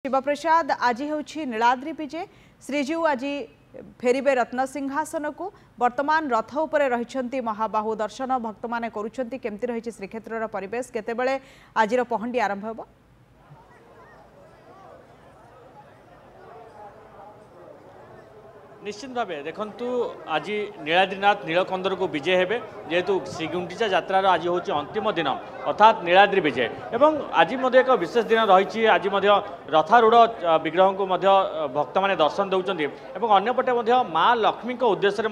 शिवप्रसाद आज हूँ नीलाद्रि विजे श्रीजीव आज फेरबे रत्न सिंहासन को वर्तमान रथ उपरे रही महाबाहु दर्शन भक्त मैंने करुँच रही श्रीक्षेत्र परिवेश केतेबेले आज पहंडी आरंभ हो निश्चित भाव देखु आज नीलाद्रीनाथ नीलकंदर को विजय हेबे जेहेतु श्रीगुंडीचा यात्रार आज हूँ अंतिम दिन अर्थात नीलाद्री विजय एवं आज एक विशेष दिन रही आज रथारूढ़ विग्रह को भक्त मैंने दर्शन दौरान और अंपटे माँ लक्ष्मी उद्देश्य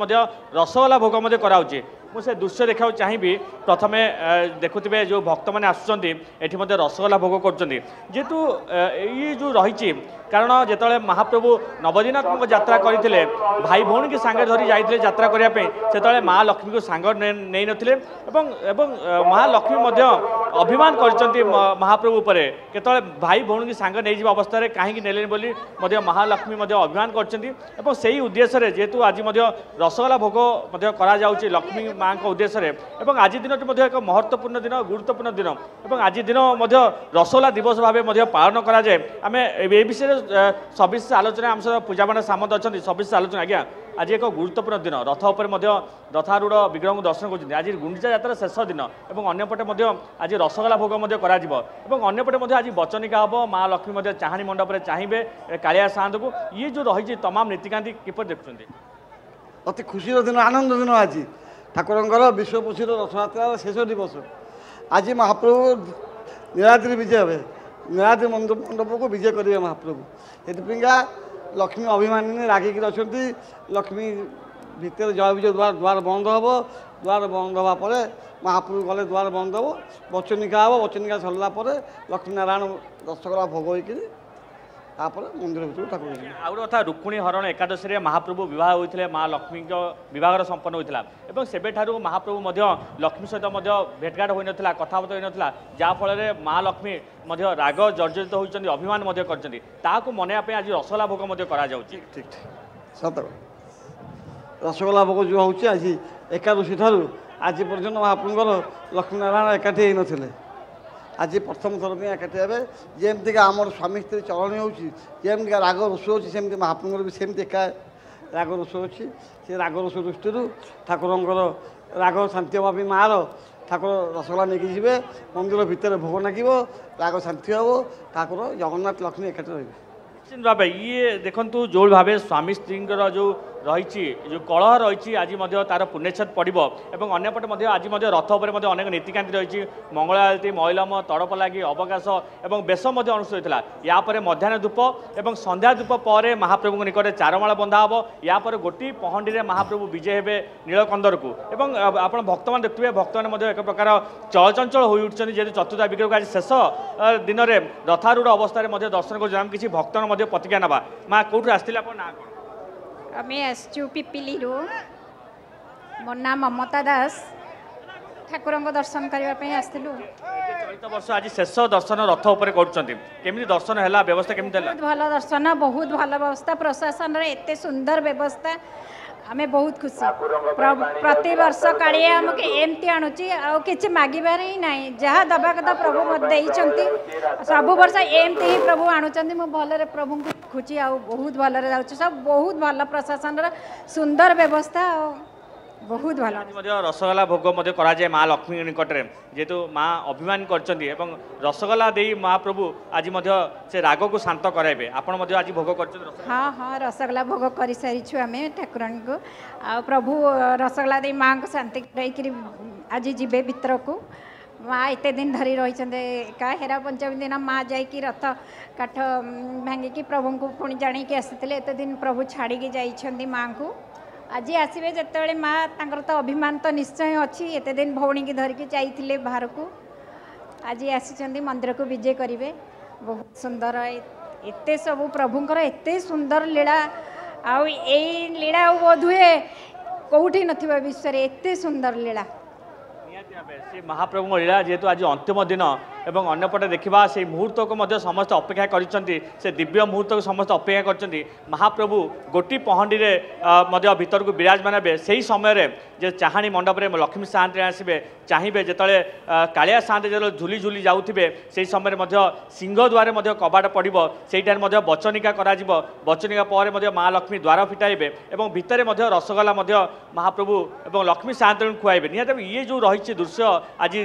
रसगोला भोग कराऊँचे मुझे दृश्य देखा चाहिए प्रथमे देखुवे जो भक्त मैंने आसुँच रसगोला भोग करेतु ये जो रही कारण जिते महाप्रभु नवदिनात्मक यात्रा करते भाई भौणी की सांगे धरी जाते यात्रा करने से माँ लक्ष्मी को सांग नहीं नथिले महालक्ष्मी अभिमान कर महाप्रभु पर केतले भाई भौणी की सांग नहीं अवस्था कहीं नेले बोली महालक्ष्मी अभिमान कर से उद्देश्य जेहेतु आज रसगोला भोग करा लक्ष्मी माँ उद्देश्य आज दिन एक महत्वपूर्ण दिन गुरुत्वपूर्ण दिन और आज दिन रसगोला दिवस भाव पालन कराए आम ए विषय सविशेष आलोचना आम सहित पूजापना सामंत अच्छा सविशेष आलोचना आज्ञा आज एक गुरुत्वपूर्ण दिन रथ उपर रथारूढ़ विग्रह को दर्शन कर आज गुंडीचा यात्रा शेष दिन और अंपटे आज रसगोला भोग अंपटे आज बचनिका हम माँ लक्ष्मी चाहाणी मंडप में चाहिए कालिया सात को ये जो रही तमाम नीतिकांति किपर देखुं अति खुशी दिन आनंद दिन आज ठाकुर विश्व प्रसिद्ध रथयात्रा शेष दिवस आज महाप्रभु नीलाद्री विजय हे नीलाद्री मंडप को विजय करेंगे महाप्रभु से लक्ष्मी अभिमानी रागिकी अच्छा लक्ष्मी भितर जय विजय द्वार बंद हम द्वार बंद होगापर महाप्रभु गले द्वार बंद हम बचनिका हम बचनिका सरला लक्ष्मी नारायण रसगोला भोग होकर मंदिर भर ठाकुर आउ कथा रुक्मिणी हरण एकादशी महाप्रभु बहुत होते माँ लक्ष्मी बहर संपन्न होता और सेबे महाप्रभु लक्ष्मी सहित भेटघाट हो नाला कथबार्ता हो नाला जहाँफल माँ लक्ष्मी राग जर्जरित होती अभिमान कर मनवाई आज रसगोला भोग ठीक ठीक सत रसगोला भोग जो हूँ आज एकादशी ठार आज पर्यटन महाप्रभुर लक्ष्मी नारायण एकाठी होते आज प्रथम थर पर एकाठी हे जमीक आमर स्वामी स्त्री चलनी होमती राग रोष होमती महाप्रभुर भी सेमती एका राग रोष अच्छी से राग रोष दृष्टि ठाकुर राग शांति भावी माँ ठाकुर रसगोला नहीं जी मंदिर भितर भोग नागिब राग शांति हम ठाकुर जगन्नाथ लक्ष्मी एकाठी रही निश्चित भाव ये देखु जो भाव स्वामी स्त्री जो रही जो कलह रही आज तार पुण्यछेद पड़ो और अंपटे आज रथ उपर अनेक नीतिकांति रही मंगलारती मैलम तड़प लगी अवकाश और बेश अनुष्ठित होता यापर मध्याह्न धूप और संध्या धूप पर महाप्रभु निकट चारमाला बंधा हम यापर गोटी पहंडी में महाप्रभु विजय हे नीलकंदर को आप भक्त मैंने देखिए भक्त मैंने एक प्रकार चलचंचल हो उठुं जेहतु चतुर्था विग्रह को आज शेष दिन में रथारूढ़ अवस्था दर्शन कर किसी भक्त प्रतिज्ञा ना माँ कौटू आसते ना आम आसचु पिपिली मो ना ममता दास ठाकुर दर्शन करने आसलु चलित वर्ष आज शेष दर्शन रथ उपर करमी दर्शन है व्यवस्था केमी बहुत भल दर्शन बहुत भल व्यवस्था प्रशासन एत सुंदर व्यवस्था आमे बहुत खुशी प्रति वर्ष कालिया आमके एमती आणुची आ किछि मागिबार ही नाही जहाँ दबा कथा प्रभु देइछंती सब वर्ष एमती ही प्रभु आणुचंती मो भलरे प्रभु को खुची आ बहुत भलरे जाउछ सब बहुत भल प्रशासन रा सुंदर व्यवस्था बहुत भल रसगोला भोग कराए माँ लक्ष्मी निकट में जेहेतु माँ अभिमान कर रसगोला दे महाप्रभु आज से राग को शांत कराइबे आपण आज भोग कर हाँ हाँ रसगोला भोग कर सारी आम ठाकुराणी को आ प्रभु रसगोला दे माँ को शांति रही आज जीवे भितर को माँ एत दिन धरी रही हेरा पंचमी दिन माँ जाकि रथ काठ भांगिकी प्रभु को पुणी जाणी आसी एत दिन प्रभु छाड़ी जाइछंदी माँ को आज आसवे जिते माँ तांकर तो अभिमान तो निश्चय अच्छी एत दिन भौणी की धरिकी जाइए बाहर को आज आसी मंदिर को विजय करेंगे बहुत सुंदर एत सब प्रभुंर एत सुंदर लीला लीला बोध हुए कौटी नथिबा विश्व एत सुंदर लीला महाप्रभु लीला जेहेतु आज अंतिम दिन एवं अन्यपटे देखा से मुहूर्त को समस्त अपेक्षा कर दिव्य मुहूर्त को समस्त अपेक्षा कर महाप्रभु गोटी पहंडी भीतर को विराजमान हे से समय जे चाहाणी मंडप में लक्ष्मी साहंती आसवे चाहिए जिते कालिया साहंती जो झुली झुली जाऊे से समय सिंहद्वार कबाट पड़ो से बचनिका बचनिका पर माँ लक्ष्मी द्वार फिटाइबे और भितर रसगोला महाप्रभु और लक्ष्मी साहंती खुआइबे निहत ये जो रही दृश्य आज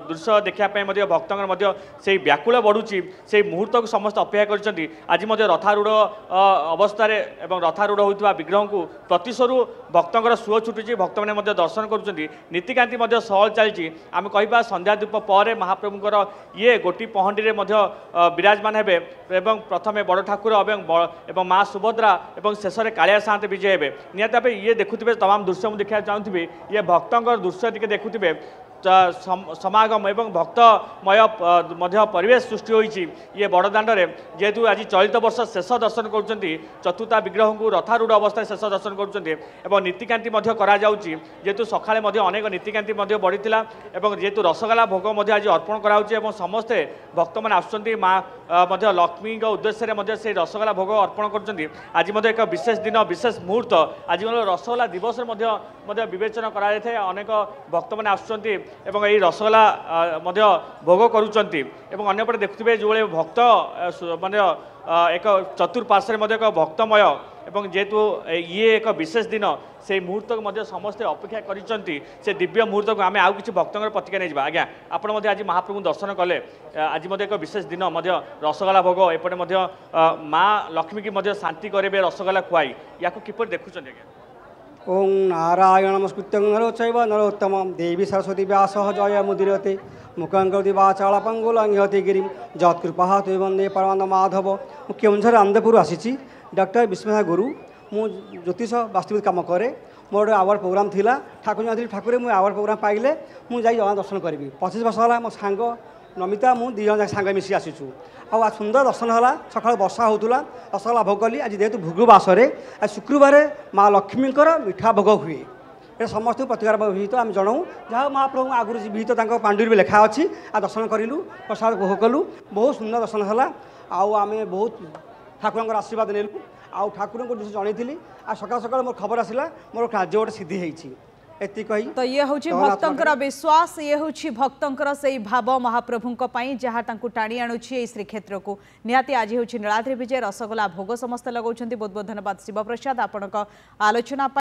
दृश्य देखापी भक्तों से व्याकुल बढ़ुची से मुहूर्त को समस्त अपेक्षा कर आज रथारूढ़ अवस्था रथारूढ़ होता विग्रह को प्रतिशरू भक्तों सुओ छुटुची भक्त मैंने दर्शन करुँच नीतिकांति सहल चलती आम कह संध्या धूप पर महाप्रभुंर ये गोटी पहंडी विराजमान हे प्रथम बड़ ठाकुर और माँ सुभद्रा और शेष में कालिया साहंती विजय हे निहत भाव ये देखुए तमाम दृश्य मुझे देखा चाहूँगी ये भक्तों दृश्य टी देखुए समागम एवं भक्तमय परिवेश सृष्टि होती ये बड़दाण्डे जेहेतु आज चलित वर्ष शेष दर्शन कर चतुर्था विग्रह को रथारूढ़ अवस्था शेष दर्शन कर नीतिकांति जेहेतु सकाले अनेक नीतिकांति बढ़ी जेहेतु रसगोला भोग आज अर्पण कर समस्ते भक्त मैंने आसुँच माँ लक्ष्मी उद्देश्य से रसगोला भोग अर्पण कर आज एक विशेष दिन विशेष मुहूर्त आज रसगोला दिवस विवेचना कराए अनेक भक्त मैंने आसुँच एवं यही रसगोला भोग करुँच अंपटे देखुए जो भक्त माने एक चतुर्पार्श्वे एक भक्तमय एवं जेहेतु ये एक विशेष दिन से मुहूर्त को समस्ते अपेक्षा कर दिव्य मुहूर्त को आम आउ कि भक्तों प्रतिक्रिया नहीं जावा आज्ञा आपड़ आज महाप्रभु दर्शन कले आज एक विशेष दिन रसगोला भोग एपटे माँ लक्ष्मी की शांति करेंगे रसगोला खुआई या किपर देखुं आज्ञा ओं नारायण नमस्कृत्य नरोचैव नरोत्तम देवी सरस्वती व्यास जय मुदीरते मुखंकरोति वाचालपंगुलंघ्यते गिरिं जत्कृपा ते वंदे परमानंद माधव मु केउंझर आनंदपुर आसी डॉक्टर विश्वनाथ गुरु मु ज्योतिष वास्तविक काम करे मोर आवर प्रोग्राम थिला ठाकुर जाती ठाकुर मुझे आवर प्रोग्राम पाइले मुझे जगह दर्शन करी 25 वर्ष है मो सांग नमिता मु दी जन सांग मिसी आसीचु आ सुंदर दर्शन है सका वर्षा होता रसगोला भोग कली आज जेहेतु भृगुवासरे आज शुक्रवार माँ लक्ष्मीकर मीठा भोग हुए ये समस्त प्रतिकार विहित आम जनाऊँ जहाँ महाप्रभु आगुरी विहित पांडुरी भी लिखा अच्छी आ दर्शन करूँ प्रसाद भोग कलु बहुत सुंदर दर्शन है आम बहुत ठाकुर आशीर्वाद नेलु आउ ठाकुर को जनई आ सका सका मोर खबर आसला मोर कार्य गोटे सिद्धि होती तो ये हूँ भक्तंकर विश्वास ये हूँ भक्तंकर से भाव महाप्रभु जहाँ टाणी आणुची श्रीक्षेत्र को निहाती आज हूँ नीलाद्रि विजय रसगोला भोग समस्त लगाउछन्ति बहुत बहुत धन्यवाद शिवप्रसाद आपण आलोचना।